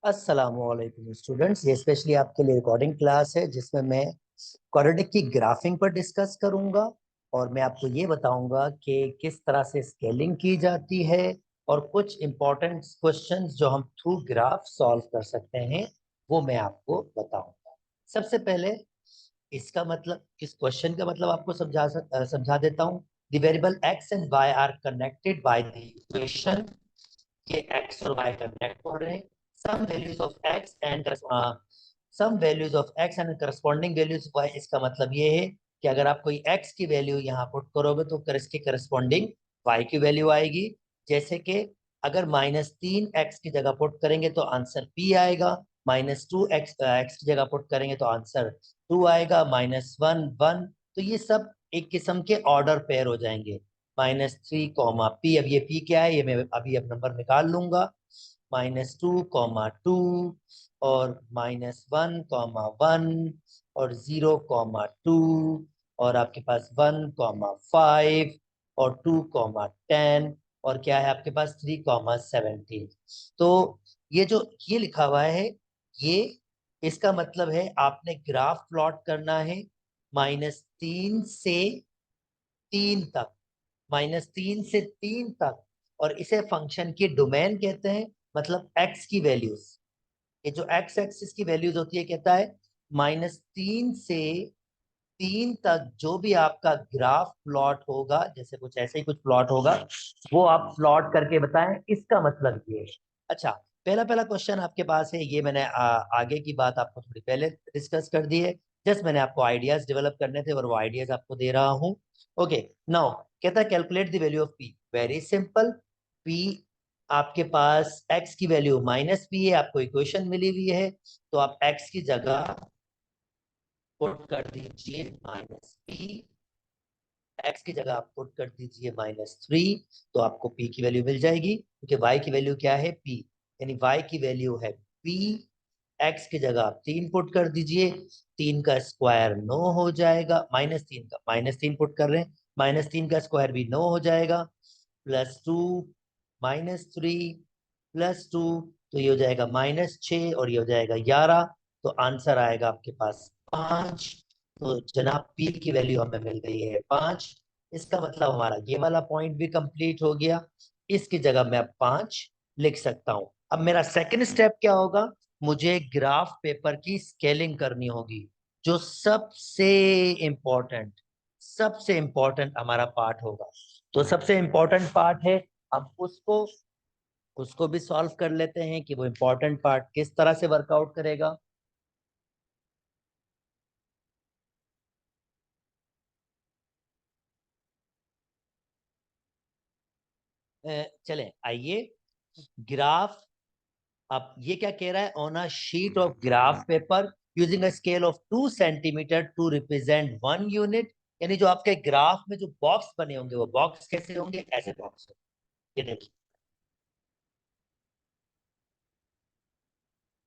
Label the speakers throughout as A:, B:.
A: अस्सलामुअलैकुम स्टूडेंट्स, ये स्पेशली आपके लिए रिकॉर्डिंग क्लास है जिसमें मैं क्वाड्रेटिक की ग्राफिंग पर डिस्कस करूंगा और मैं आपको ये बताऊंगा कि किस तरह से स्केलिंग की जाती है और कुछ इंपॉर्टेंट क्वेश्चंस जो हम थ्रू ग्राफ सॉल्व कर सकते हैं वो मैं आपको बताऊंगा। सबसे पहले इसका मतलब, इस क्वेश्चन का मतलब आपको समझा देता हूँ। The variable x and y are connected by the equation. ये x और y का कनेक्ट हो रहे हैं। Some values of x and some values of x and corresponding values y। इसका मतलब ये है कि अगर आप कोई x की वैल्यू यहाँ पुट करोगे तो इसके करस्पॉन्डिंग y की वैल्यू आएगी। जैसे कि अगर -3x की जगह पुट करेंगे तो आंसर p आएगा, -2x x की जगह पुट करेंगे तो आंसर 2 आएगा, -1 1। तो ये सब एक किस्म के ऑर्डर पेयर हो जाएंगे। -3, अब ये पी क्या है, ये मैं अभी अब नंबर निकाल लूंगा। -2, 2 और -1, 1 और 0, 2 और आपके पास 1, 5 और 2, 10 और क्या है आपके पास 3, 17। तो ये जो ये लिखा हुआ है, ये इसका मतलब है आपने ग्राफ प्लॉट करना है -3 से 3 तक, -3 से 3 तक। और इसे फंक्शन की डोमेन कहते हैं, मतलब एक्स की वैल्यूज। ये जो एक्स एक्सिस की वैल्यूज होती है, कहता है -3 से 3 तक जो भी आपका ग्राफ प्लॉट होगा, जैसे कुछ ऐसे ही कुछ प्लॉट होगा, वो आप प्लॉट करके बताएं। इसका मतलब ये है। अच्छा, पहला पहला क्वेश्चन आपके पास है, ये मैंने आगे की बात आपको थोड़ी पहले डिस्कस कर दी है। जस्ट मैंने आपको आइडियाज डेवलप करने थे और वो आइडियाज आपको दे रहा हूँ। ओके, नाउ कहता है calculate the value of P. Very simple. P आपके पास एक्स की वैल्यू -p है, आपको इक्वेशन मिली हुई है, तो आप एक्स की जगह पुट कर दीजिए -p। एक्स की जगह आप पुट कर दीजिए -3, तो आपको p की वैल्यू मिल जाएगी, क्योंकि y की वैल्यू क्या है, p। यानी y की वैल्यू है p। एक्स की जगह आप 3 पुट कर दीजिए, 3 का स्क्वायर 9 हो जाएगा। -3 पुट कर रहे हैं, -3 का स्क्वायर भी 9 हो जाएगा, +2 -3 +2, तो ये हो जाएगा -6 और ये हो जाएगा 11। तो आंसर आएगा आपके पास 5। तो जनाब पी की वैल्यू हमें मिल गई है 5। इसका मतलब हमारा ये वाला पॉइंट भी कंप्लीट हो गया। इसकी जगह मैं अब 5 लिख सकता हूं। अब मेरा सेकंड स्टेप क्या होगा, मुझे ग्राफ पेपर की स्केलिंग करनी होगी, जो सबसे इंपॉर्टेंट हमारा पार्ट होगा। तो सबसे इंपॉर्टेंट पार्ट है, हम उसको उसको भी सॉल्व कर लेते हैं कि वो इंपॉर्टेंट पार्ट किस तरह से वर्कआउट करेगा। चलें, आइए। ग्राफ, अब ये क्या कह रहा है, on a sheet of graph paper using a scale of 2 centimetre to represent 1 unit. यानी जो आपके ग्राफ में जो बॉक्स बने होंगे, वो बॉक्स कैसे होंगे, ऐसे बॉक्स होंगे। ये देखिए,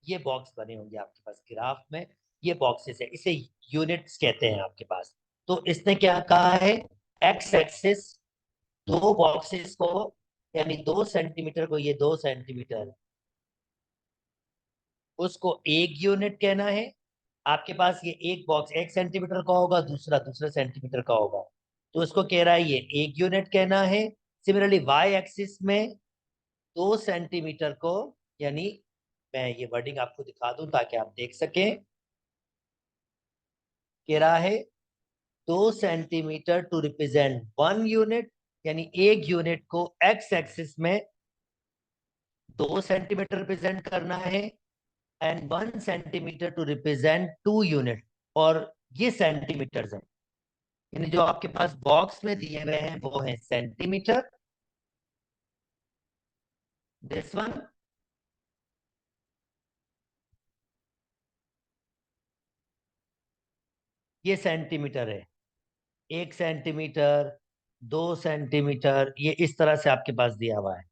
A: ये बॉक्स बने होंगे आपके पास ग्राफ में। ये बॉक्सेस है, इसे यूनिट्स कहते हैं आपके पास। तो इसने क्या कहा है, एक्स एक्सिस दो बॉक्सेस को, यानी 2 सेंटीमीटर को, ये 2 सेंटीमीटर, उसको 1 यूनिट कहना है। आपके पास ये एक बॉक्स 1 सेंटीमीटर का होगा, दूसरा दूसरे सेंटीमीटर का होगा, तो इसको कह रहा है ये 1 यूनिट कहना है। सिमिलरली वाई एक्सिस में 2 सेंटीमीटर को, यानी मैं ये वर्डिंग आपको दिखा दूं ताकि आप देख सकें। कह रहा है 2 सेंटीमीटर टू रिप्रेजेंट 1 यूनिट, यानी 1 यूनिट को एक्स एक्सिस में 2 सेंटीमीटर रिप्रेजेंट करना है, and 1 centimetre to represent 2 unit. और ये सेंटीमीटर है, यानी जो आपके पास बॉक्स में दिए गए हैं वो है सेंटीमीटर। दिस वन, ये सेंटीमीटर है। 1 सेंटीमीटर, 2 सेंटीमीटर, ये इस तरह से आपके पास दिया हुआ है।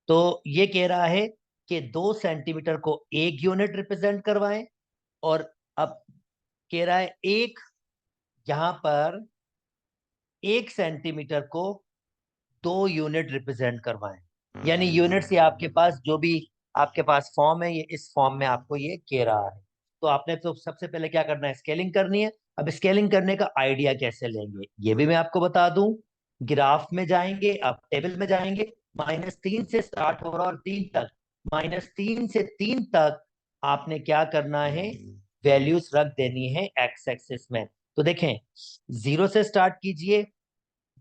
A: तो ये कह रहा है कि 2 सेंटीमीटर को 1 यूनिट रिप्रेजेंट करवाएं, और अब कह रहा है एक, यहां पर 1 सेंटीमीटर को 2 यूनिट रिप्रेजेंट करवाएं। यानी यूनिट से आपके पास जो भी आपके पास फॉर्म है, ये इस फॉर्म में आपको ये कह रहा है। तो आपने तो सबसे पहले क्या करना है, स्केलिंग करनी है। अब स्केलिंग करने का आइडिया कैसे लेंगे ये भी मैं आपको बता दूं। ग्राफ में जाएंगे, आप टेबल में जाएंगे, -3 से स्टार्ट हो रहा और 3 तक, -3 से 3 तक आपने क्या करना है, वैल्यूज रख देनी है एक्स एक्सिस में। तो देखें, 0 से स्टार्ट कीजिए,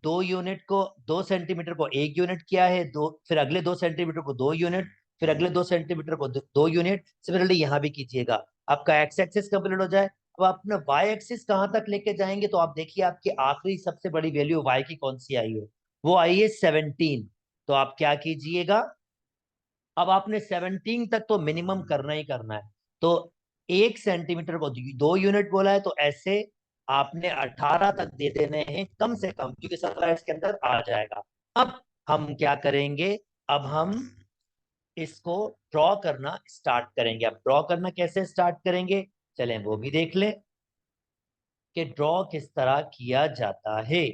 A: 2 यूनिट को, 2 सेंटीमीटर को 1 यूनिट किया है, दो, फिर अगले 2 सेंटीमीटर को 2 यूनिट, फिर अगले 2 सेंटीमीटर को 2 यूनिट। सिमिलरली यहाँ भी कीजिएगा। आपका एक्स एक्सिस कंप्लीट हो जाए, अब अपना वाई एक्सिस कहाँ तक लेके जाएंगे, तो आप देखिए आपकी आखिरी सबसे बड़ी वैल्यू वाई की कौन सी आई है, वो आई है 17। तो आप क्या कीजिएगा, अब आपने 17 तक तो मिनिमम करना ही करना है। तो 1 सेंटीमीटर को 2 यूनिट बोला है, तो ऐसे आपने 18 तक दे देने हैं कम से कम, क्योंकि 17 इसके अंदर आ जाएगा। अब हम क्या करेंगे, अब हम इसको ड्रॉ करना स्टार्ट करेंगे। अब ड्रॉ करना कैसे स्टार्ट करेंगे, चलें वो भी देख लें कि ड्रॉ किस तरह किया जाता है।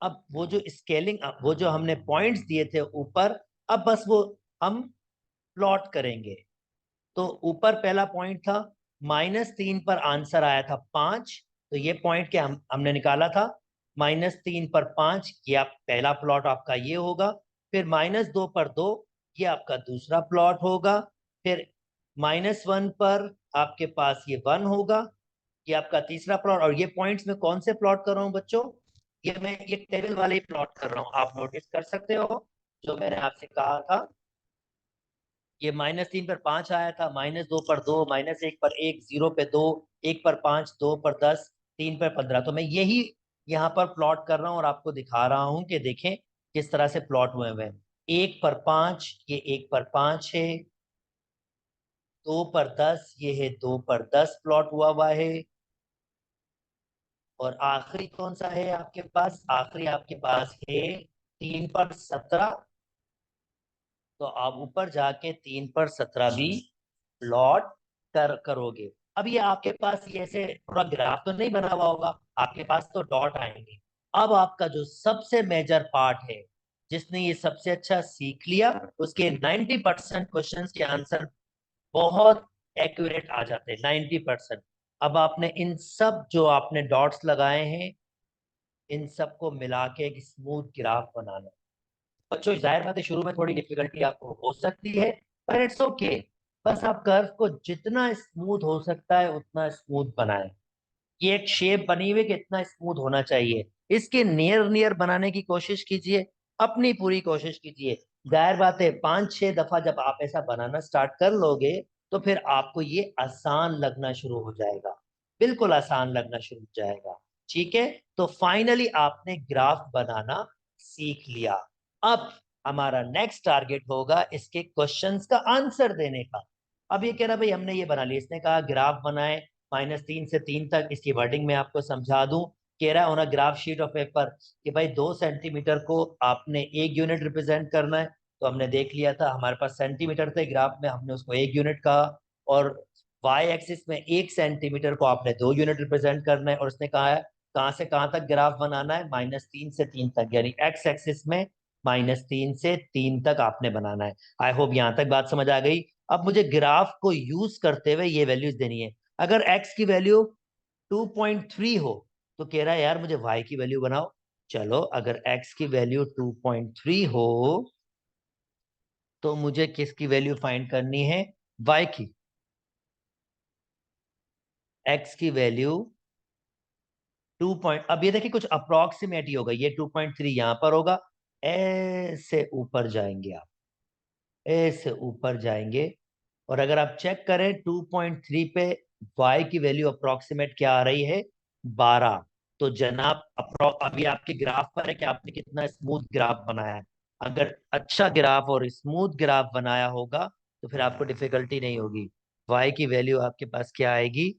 A: अब वो जो स्केलिंग, वो जो हमने पॉइंट्स दिए थे ऊपर, अब बस वो हम प्लॉट करेंगे। तो ऊपर पहला पॉइंट था, -3 पर आंसर आया था 5, तो ये पॉइंट क्या हमने निकाला था, -3 पर 5, ये आप पहला प्लॉट आपका ये होगा। फिर -2 पर 2, ये आपका दूसरा प्लॉट होगा। फिर -1 पर आपके पास ये 1 होगा, ये आपका तीसरा प्लॉट। और ये पॉइंट्स में कौन से प्लॉट कर रहा हूँ बच्चों, ये मैं ये टेबल वाले ही प्लॉट कर रहा हूँ, आप नोटिस कर सकते हो जो मैंने आपसे कहा था। ये -3 पर 5 आया था, -2 पर 2, -1 पर 1, 0 पे 2, 1 पर 5, 2 पर 10, 3 पर 15। तो मैं यही यहाँ पर प्लॉट कर रहा हूँ और आपको दिखा रहा हूँ कि देखें किस तरह से प्लॉट हुए हुए हैं। 1 पर 5, ये 1 पर 5 है। 2 पर 10, ये है 2 पर 10 प्लॉट हुआ हुआ है। और आखिरी कौन सा है आपके पास, आखिरी आपके पास है 3 पर 17। तो आप ऊपर जाके 3 पर 17 भी प्लॉट करोगे। अब ये आपके पास ये ऐसे पूरा ग्राफ तो नहीं बना हुआ होगा, आपके पास तो डॉट आएंगे। अब आपका जो सबसे मेजर पार्ट है, जिसने ये सबसे अच्छा सीख लिया, उसके 90% क्वेश्चंस के आंसर बहुत एक्यूरेट आ जाते हैं, 90%। अब आपने इन सब जो आपने डॉट्स लगाए हैं, इन सबको मिला के एक स्मूथ ग्राफ बनाना। बच्चों जाहिर बात है शुरू में थोड़ी डिफिकल्टी आपको हो सकती है, पर इट्स ओके। बस आप कर्व को जितना स्मूथ हो सकता है उतना स्मूथ बनाएं। ये एक शेप बनी हुई कि इतना स्मूथ होना चाहिए, इसके नियर नियर बनाने की कोशिश कीजिए, अपनी पूरी कोशिश कीजिए। जाहिर बात है 5-6 दफा जब आप ऐसा बनाना स्टार्ट कर लोगे, तो फिर आपको ये आसान लगना शुरू हो जाएगा, बिल्कुल आसान लगना शुरू हो जाएगा। ठीक है, तो फाइनली आपने ग्राफ बनाना सीख लिया। अब हमारा नेक्स्ट टारगेट होगा इसके क्वेश्चंस का आंसर देने का। अब ये कह रहा भाई हमने ये बना लिया, इसने कहा ग्राफ बनाए -3 से 3 तक। इसकी वर्डिंग में आपको समझा दूं, कह रहा है on a graph sheet of paper कि भाई 2 सेंटीमीटर को आपने 1 यूनिट रिप्रेजेंट करना है। तो हमने देख लिया था हमारे पास सेंटीमीटर थे ग्राफ में, हमने उसको 1 यूनिट कहा। और वाई एक्सिस में 1 सेंटीमीटर को आपने 2 यूनिट रिप्रेजेंट करना है, और उसने कहा है कहाँ से कहाँ तक ग्राफ बनाना है, -3 से 3 तक, यानी एक्स एक्सिस में -3 से 3 तक आपने बनाना है। आई होप यहाँ तक बात समझ आ गई। अब मुझे ग्राफ को यूज करते हुए ये वैल्यूज देनी है। अगर x की वैल्यू 2.3 हो, तो कह रहा है यार मुझे y की वैल्यू बनाओ। चलो, अगर x की वैल्यू 2.3 हो, तो मुझे किसकी वैल्यू फाइंड करनी है, y की। x की वैल्यू 2 पॉइंट, अब ये देखिए कुछ अप्रोक्सीमेट ही होगा, ये 2.3 यहां पर होगा। ऐसे ऊपर जाएंगे आप, ऐसे ऊपर जाएंगे, और अगर आप चेक करें 2.3 पे y की वैल्यू अप्रोक्सीमेट क्या आ रही है, 12। तो जनाब अभी आपके ग्राफ पर है कि आपने कितना स्मूथ ग्राफ बनाया है। अगर अच्छा ग्राफ और स्मूथ ग्राफ बनाया होगा, तो फिर आपको डिफिकल्टी नहीं होगी। y की वैल्यू आपके पास क्या आएगी,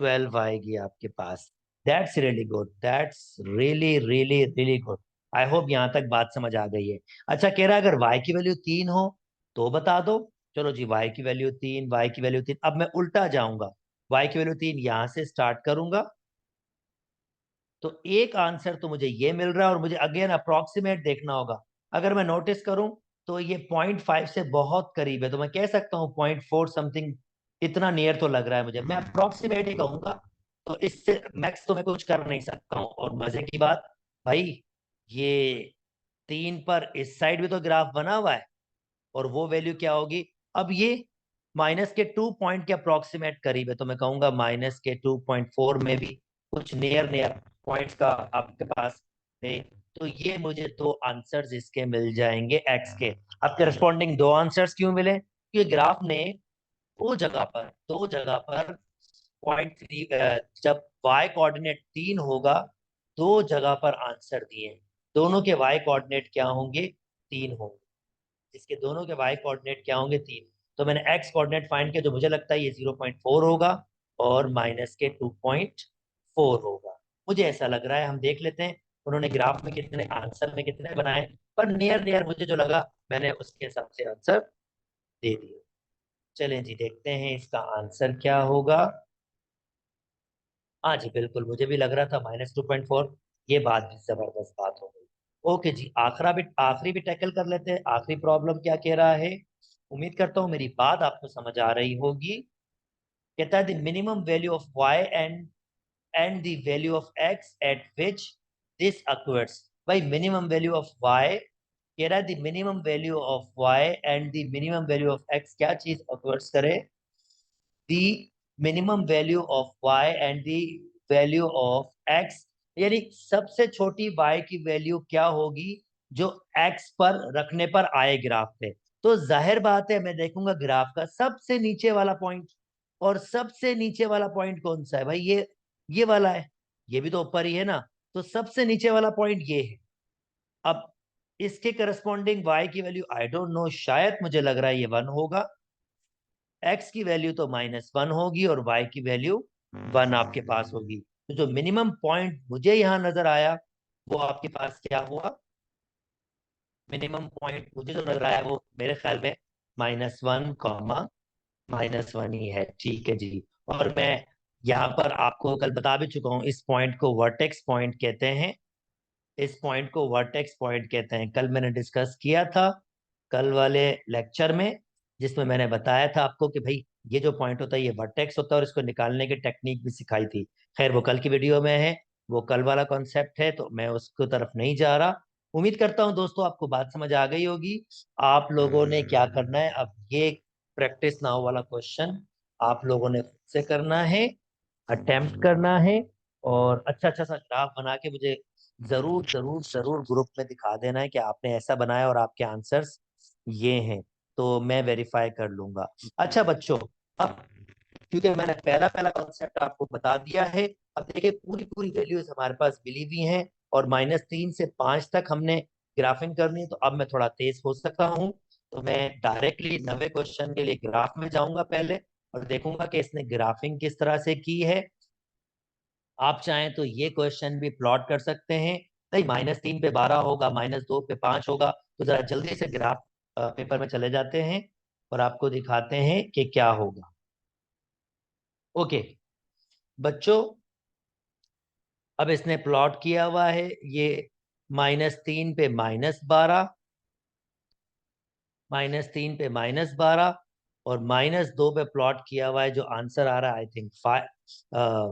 A: 12 आएगी आपके पास। That's really good, that's really really really good. I hope यहाँ तक बात समझ आ गई है। अच्छा, कह रहा है अगर y की वैल्यू 3 हो तो बता दो। चलो जी, y की वैल्यू 3, y की वैल्यू 3। अब मैं उल्टा जाऊंगा, y की वैल्यू 3 यहां से स्टार्ट करूंगा। तो एक आंसर तो मुझे ये मिल रहा है, और मुझे अगेन अप्रोक्सीमेट देखना होगा। अगर मैं नोटिस करूं तो ये 0.5 से बहुत करीब है, तो मैं कह सकता हूँ 0.4 समथिंग, इतना नियर तो लग रहा है मुझे, मैं अप्रोक्सीमेट ही कहूंगा। तो इससे मैक्स तो मैं कुछ कर नहीं सकता हूँ। और मजे की बात भाई, ये 3 पर इस साइड भी तो ग्राफ बना हुआ है, और वो वैल्यू क्या होगी? अब ये माइनस के 2 पॉइंट के अप्रोक्सीमेट करीब है, तो मैं कहूंगा माइनस के 2.4 में भी कुछ नियर नियर पॉइंट्स का आपके पास है। तो ये मुझे दो आंसर्स इसके मिल जाएंगे एक्स के। अब करस्पॉन्डिंग दो आंसर्स क्यों मिले? क्योंकि ग्राफ ने दो जगह पर 0.3, जब y कोऑर्डिनेट 3 होगा, दो जगह पर आंसर दिए हैं। दोनों के y कोऑर्डिनेट क्या होंगे? 3 होंगे। इसके दोनों के y कोऑर्डिनेट क्या होंगे? 3। तो मैंने x कोऑर्डिनेट फाइंड किया, जो मुझे लगता है ये 0.4 होगा और माइनस के 2.4 होगा। मुझे ऐसा लग रहा है, हम देख लेते हैं उन्होंने ग्राफ में कितने, आंसर में कितने बनाए, पर नियर नियर मुझे जो लगा मैंने उसके हिसाब से आंसर दे दिए। चलें जी, देखते हैं इसका आंसर क्या होगा। हाँ जी बिल्कुल, मुझे भी लग रहा था -2.4। ये बात भी जबरदस्त बात हो गई। ओके जी, आखिरी भी टैकल कर लेते हैं। आखिरी प्रॉब्लम क्या कह रहा है? उम्मीद करता हूँ मेरी बात आपको समझ आ रही होगी। कहता है the minimum value of y and the value of x at which this occurs. भाई मिनिमम वैल्यू ऑफ वाई कह रहा है, the minimum value of y and the minimum value of x क्या चीज अक्वर्स करे? The minimum value of y and the value of x, यानी सबसे छोटी y की वैल्यू क्या होगी जो x पर रखने पर आए ग्राफ पे। तो जाहिर बात है मैं देखूंगा ग्राफ का सबसे नीचे वाला पॉइंट, और सबसे नीचे वाला पॉइंट कौन सा है भाई? ये वाला है। ये भी तो ऊपर ही है ना, तो सबसे नीचे वाला पॉइंट ये है। अब इसके करस्पॉन्डिंग y की वैल्यू आई डोंट नो, शायद मुझे लग रहा है ये 1 होगा। x की वैल्यू तो -1 होगी और y की वैल्यू 1 आपके पास होगी। तो जो मिनिमम पॉइंट मुझे यहां नजर आया वो आपके पास क्या हुआ? मिनिमम पॉइंट मुझे जो नजर आया वो मेरे ख्याल में -1, -1 ही है। ठीक है जी। और मैं यहाँ पर आपको कल बता भी चुका हूँ, इस पॉइंट को वर्टेक्स पॉइंट कहते हैं। इस पॉइंट को वर्टेक्स पॉइंट कहते हैं। कल मैंने डिस्कस किया था, कल वाले लेक्चर में, जिसमें मैंने बताया था आपको कि भाई ये जो पॉइंट होता है ये वर्टेक्स होता है, और इसको निकालने की टेक्निक भी सिखाई थी। खैर वो कल की वीडियो में है, वो कल वाला कॉन्सेप्ट है, तो मैं उसको तरफ नहीं जा रहा। उम्मीद करता हूं दोस्तों आपको बात समझ आ गई होगी। आप लोगों ने क्या करना है, अब ये प्रैक्टिस नाउ वाला क्वेश्चन आप लोगों ने खुद से करना है, अटेम्प्ट करना है, और अच्छा अच्छा सा ग्राफ बना के मुझे जरूर जरूर जरूर ग्रुप में दिखा देना है कि आपने ऐसा बनाया और आपके आंसर्स ये हैं, तो मैं वेरीफाई कर लूंगा। अच्छा बच्चों, अब क्योंकि मैंने पहला पहला कॉन्सेप्ट आपको बता दिया है, अब देखिए पूरी पूरी वैल्यूज हमारे पास मिली हुई हैं, और -3 से 5 तक हमने ग्राफिंग करनी है। तो अब मैं थोड़ा तेज हो सकता हूँ, तो मैं डायरेक्टली 90 क्वेश्चन के लिए ग्राफ में जाऊंगा पहले, और देखूंगा कि इसने ग्राफिंग किस तरह से की है। आप चाहें तो ये क्वेश्चन भी प्लॉट कर सकते हैं। नहीं, -3 पे 12 होगा, -2 पे 5 होगा, तो जरा जल्दी से ग्राफ पेपर में चले जाते हैं और आपको दिखाते हैं कि क्या होगा। ओके बच्चों, अब इसने प्लॉट किया हुआ है ये -3 पे -12, -3 पे -12, और -2 पे प्लॉट किया हुआ है। जो आंसर आ रहा है आई थिंक 5,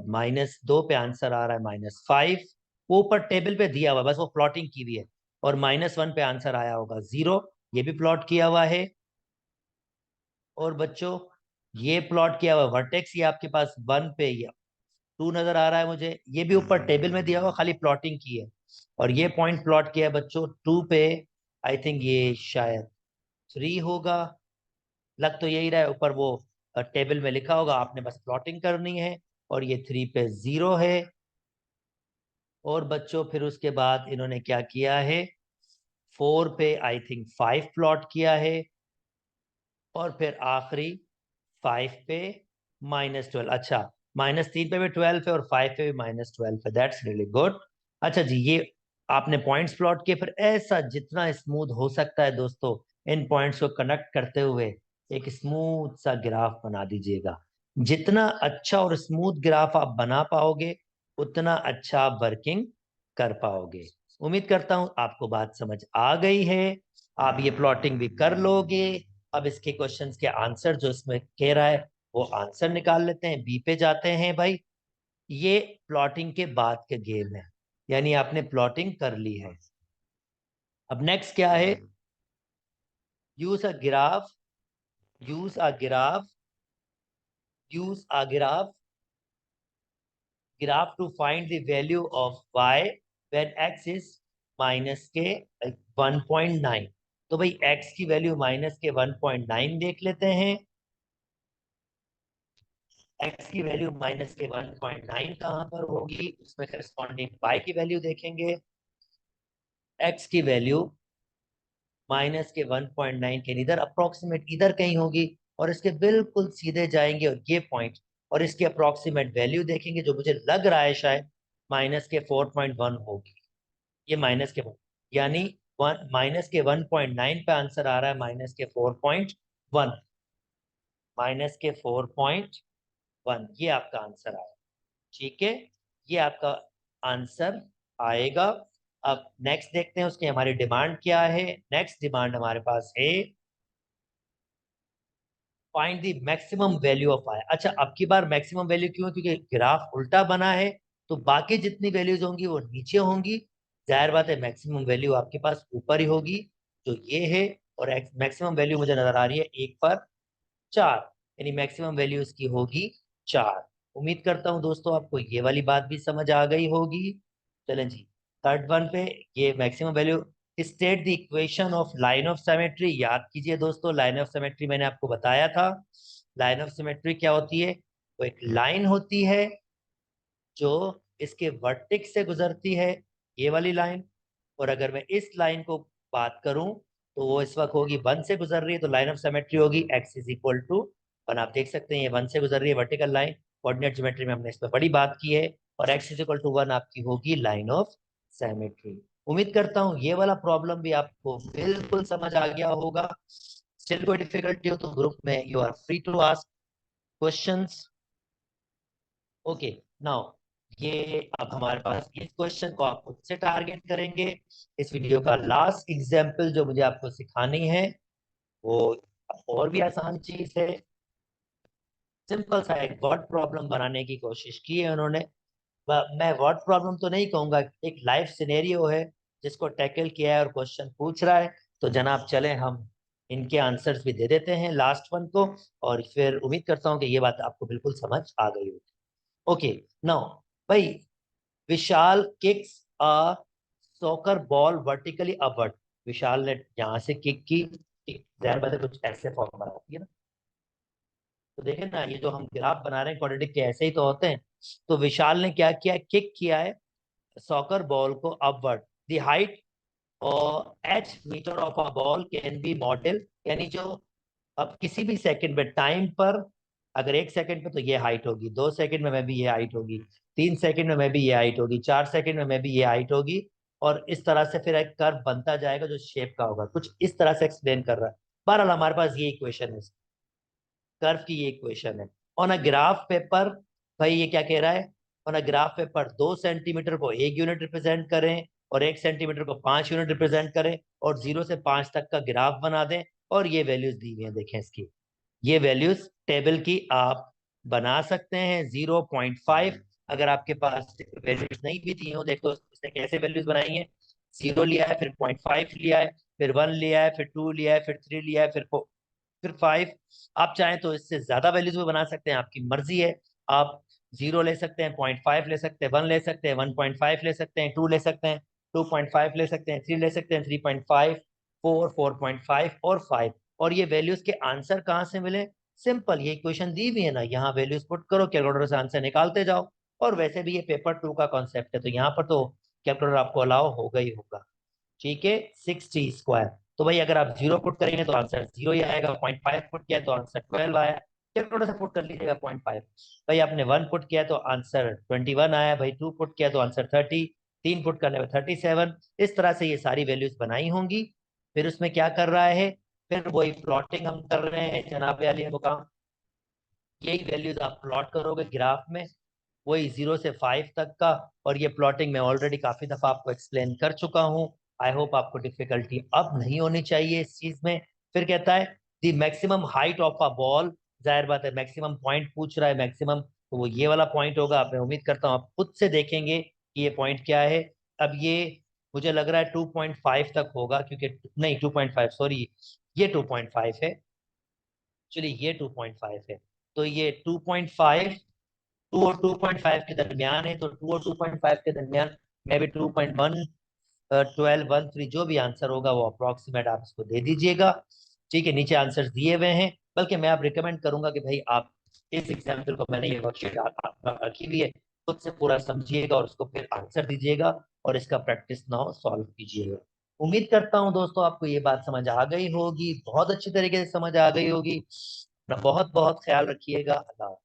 A: -2 पे आंसर आ रहा है -5। वो ऊपर टेबल पे दिया हुआ है, बस वो प्लॉटिंग की हुई है। और -1 पे आंसर आया होगा 0, ये भी प्लॉट किया हुआ है। और बच्चों ये प्लॉट किया हुआ वर्टेक्स, ये आपके पास 1 पे या 2 नजर आ रहा है मुझे, ये भी ऊपर टेबल में दिया हुआ, खाली प्लॉटिंग की है। और ये पॉइंट प्लॉट किया है बच्चों 2 पे, आई थिंक ये शायद 3 होगा। लग तो यही रहा है, ऊपर वो टेबल में लिखा होगा, आपने बस प्लॉटिंग करनी है। और ये 3 पे 0 है। और बच्चों फिर उसके बाद इन्होंने क्या किया है, 4 पे आई थिंक 5 प्लॉट किया है, और फिर आखिरी 5 पे -12। अच्छा, -3 पे भी 12 है और 5 पे भी -12 है, दैट्स रियली गुड। अच्छा जी, ये आपने पॉइंट्स प्लॉट किए, फिर ऐसा जितना स्मूथ हो सकता है दोस्तों, इन पॉइंट्स को कनेक्ट करते हुए एक स्मूथ सा ग्राफ बना दीजिएगा। जितना अच्छा और स्मूथ ग्राफ आप बना पाओगे, उतना अच्छा आप वर्किंग कर पाओगे। उम्मीद करता हूं आपको बात समझ आ गई है, आप ये प्लॉटिंग भी कर लोगे। अब इसके क्वेश्चंस के आंसर जो इसमें कह रहा है वो आंसर निकाल लेते हैं। बी पे जाते हैं भाई। ये प्लॉटिंग के बाद के गेम है, यानी आपने प्लॉटिंग कर ली है। अब नेक्स्ट क्या है? Use a graph, use a graph, use a graph, graph to find the value of y when x is minus के 1.9। तो भाई x की वैल्यू माइनस के 1.9 देख लेते हैं। x की वैल्यू माइनस के 1.9 कहां पर होगी, उसमें करस्पॉन्डिंग y की वैल्यू देखेंगे। x की वैल्यू माइनस के 1.9 के इधर अप्रोक्सीमेट इधर कहीं होगी, और इसके बिल्कुल सीधे जाएंगे और ये पॉइंट, और इसकी अप्रोक्सीमेट वैल्यू देखेंगे जो मुझे लग रहा है शायद माइनस के 4.1 होगी। ये माइनस के यानी माइनस के 1.9 पे आंसर आ रहा है माइनस के 4.1, माइनस के 4.1 ये आपका आंसर आया। ठीक है, ये आपका आंसर आएगा। अब नेक्स्ट देखते हैं उसकी हमारी डिमांड क्या है। नेक्स्ट डिमांड हमारे पास है find the maximum value of I. अच्छा, अब की बार मैक्सिमम वैल्यू क्यों? क्योंकि ग्राफ उल्टा बना है, तो बाकी जितनी वैल्यूज होंगी वो नीचे होंगी। जाहिर बात है मैक्सिमम वैल्यू आपके पास ऊपर ही होगी, तो ये है। और मैक्सिमम वैल्यू मुझे नजर आ रही है 1/4, यानी मैक्सिमम वैल्यू इसकी होगी 4। उम्मीद करता हूँ दोस्तों आपको ये वाली बात भी समझ आ गई होगी। चलें जी, थर्ड वन पे। ये maximum value state the equation of line of symmetry. याद कीजिए दोस्तों, लाइन ऑफ सिमेट्री मैंने आपको बताया था। लाइन ऑफ सिमेट्री क्या होती है? वो एक लाइन होती है जो इसके वर्टेक्स से गुजरती है, ये वाली लाइन। और अगर मैं इस लाइन को बात करूं तो वो इस वक्त होगी 1 से गुजर रही है, तो लाइन ऑफ सिमेट्री होगी x इज इक्वल टू 1। आप देख सकते हैं ये 1 से गुजर रही है, वर्टिकल लाइन। कोऑर्डिनेट ज्योमेट्री में हमने इस पर बड़ी बात की है। और x इज इक्वल टू 1 आपकी होगी लाइन ऑफ सिमेट्री। उम्मीद करता हूँ ये वाला प्रॉब्लम भी आपको बिल्कुल समझ आ गया होगा। स्टिल कोई डिफिकल्टी हो तो ग्रुप में you are free to ask questions. Okay, now ये अब हमारे पास इस क्वेश्चन को आप खुद से टारगेट करेंगे। इस वीडियो का लास्ट एग्जाम्पल जो मुझे आपको सिखानी है वो और भी आसान चीज है। सिंपल सा एक वर्ड प्रॉब्लम बनाने की कोशिश की है उन्होंने। मैं वर्ड प्रॉब्लम तो नहीं कहूंगा, एक लाइफ सिनेरियो है जिसको टैकल किया है और क्वेश्चन पूछ रहा है। तो जनाब चले हम इनके आंसर्स भी दे देते हैं लास्ट वन को, और फिर उम्मीद करता हूँ कि ये बात आपको बिल्कुल समझ आ गई होगी। ओके, नाउ भाई, विशाल किक्स अ सॉकर बॉल वर्टिकली अपवर्ड। विशाल ने यहां से किक की, जाहिर बात है कुछ ऐसे फॉर्म बनाती है ना। तो देखें ना, ये जो हम ग्राफ बना रहे हैं क्वाड्रेटिक के ऐसे ही तो होते हैं। तो विशाल ने क्या किया, किक किया है सॉकर बॉल को अपवर्ड। द हाइट और h metre of a ball can be model, यानी जो अब किसी भी सेकंड में टाइम पर, अगर 1 सेकंड पे तो ये हाइट होगी, 2 सेकंड में भी ये हाइट होगी, 3 सेकंड में भी ये हाइट होगी, 4 सेकंड में भी ये हाइट होगी। और इस तरह से फिर एक कर्व बनता जाएगा जो शेप का होगा, कुछ इस तरह से एक्सप्लेन कर रहा है। बहरहाल हमारे पास ये इक्वेशन है, कर्व की ये इक्वेशन है। ऑन अ ग्राफ पेपर, भाई ये क्या कह रहा है? On a graph paper 2 centimetre को 1 यूनिट रिप्रेजेंट करें, और 1 सेंटीमीटर को 5 यूनिट रिप्रेजेंट करें, और 0 से 5 तक का ग्राफ बना दें। और ये वैल्यूज दी हुई है, देखें इसकी ये वैल्यूज टेबल की आप बना सकते हैं। 0.5, अगर आपके पास वैल्यूज नहीं भी दी हो, देखो इसने कैसे वैल्यूज बनाई है। 0 लिया है, फिर 0.5 लिया है, फिर 1 लिया है, फिर 2 लिया है, फिर 3 लिया है, फिर 5। आप चाहें तो इससे ज्यादा वैल्यूज भी बना सकते हैं, आपकी मर्जी है। आप 0 ले सकते हैं, 0.5 ले सकते हैं, 1 ले सकते हैं, 1.5 ले सकते हैं, 2 ले सकते हैं, 2.5 ले सकते हैं, 3 ले सकते हैं, 3.5, 4, 4.5 और 5। और ये वैल्यूज के आंसर कहाँ से मिले? सिंपल, ये इक्वेशन दी हुई है ना, यहाँ वैल्यूज पुट करो, कैलकुलेटर से आंसर निकालते जाओ। और वैसे भी ये पेपर 2 का कॉन्सेप्ट है, तो यहाँ पर तो कैलकुलेटर आपको अलाउ होगा ही होगा। ठीक है, 6t²। तो भाई अगर आप 0 पुट करेंगे तो आंसर 0 ही आएगा, 0.5 पुट किया तो आंसर 12 आया। कैलकुलेटर से पुट कर लीजिएगा 0.5। भाई आपने 1 पुट किया तो आंसर 21 आया, भाई 2 पुट किया तो आंसर 30, 3 पुट करने में 37। इस तरह से ये सारी वैल्यूज बनाई होंगी। फिर उसमें क्या कर रहा है, फिर वही प्लॉटिंग हम कर रहे हैं जनाब वाली मुकाम। यही वैल्यूज आप प्लॉट करोगे ग्राफ में। वही 0 से 5 तक का। और ये प्लॉटिंग मैं ऑलरेडी काफी दफा आपको एक्सप्लेन कर चुका हूँ। आई होप आपको डिफिकल्टी अब नहीं होनी चाहिए इस चीज में। फिर कहता है the maximum height of a ball. जाहिर बात है मैक्सिमम पॉइंट पूछ रहा है, मैक्सिमम तो वो ये वाला पॉइंट होगा। मैं उम्मीद करता हूँ आप खुद से देखेंगे कि ये पॉइंट क्या है। अब ये मुझे लग रहा है 2.5 तक होगा, क्योंकि नहीं 2.5 सॉरी, ये 2.5 है। चलिए ये 2.5 है, तो ये 2.5, 2 और 2.5 के दरमियान है, तो 2 और 2.5 के दरमियान मे बी 2.1, 12, 1, 3 जो भी आंसर होगा वो अप्रोक्सीमेट आप इसको दे दीजिएगा। ठीक है, नीचे आंसर दिए हुए हैं। बल्कि मैं आप रिकमेंड करूंगा कि भाई आप इस एग्जाम्पल को, मैंने ये वर्कशीट रखी हुई है, खुद से पूरा समझिएगा और उसको फिर आंसर दीजिएगा और इसका प्रैक्टिस नाउ सॉल्व कीजिएगा। उम्मीद करता हूं दोस्तों आपको ये बात समझ आ गई होगी, बहुत अच्छी तरीके से समझ आ गई होगी। अपना बहुत बहुत ख्याल रखिएगा। अल्लाह हाफ़िज़।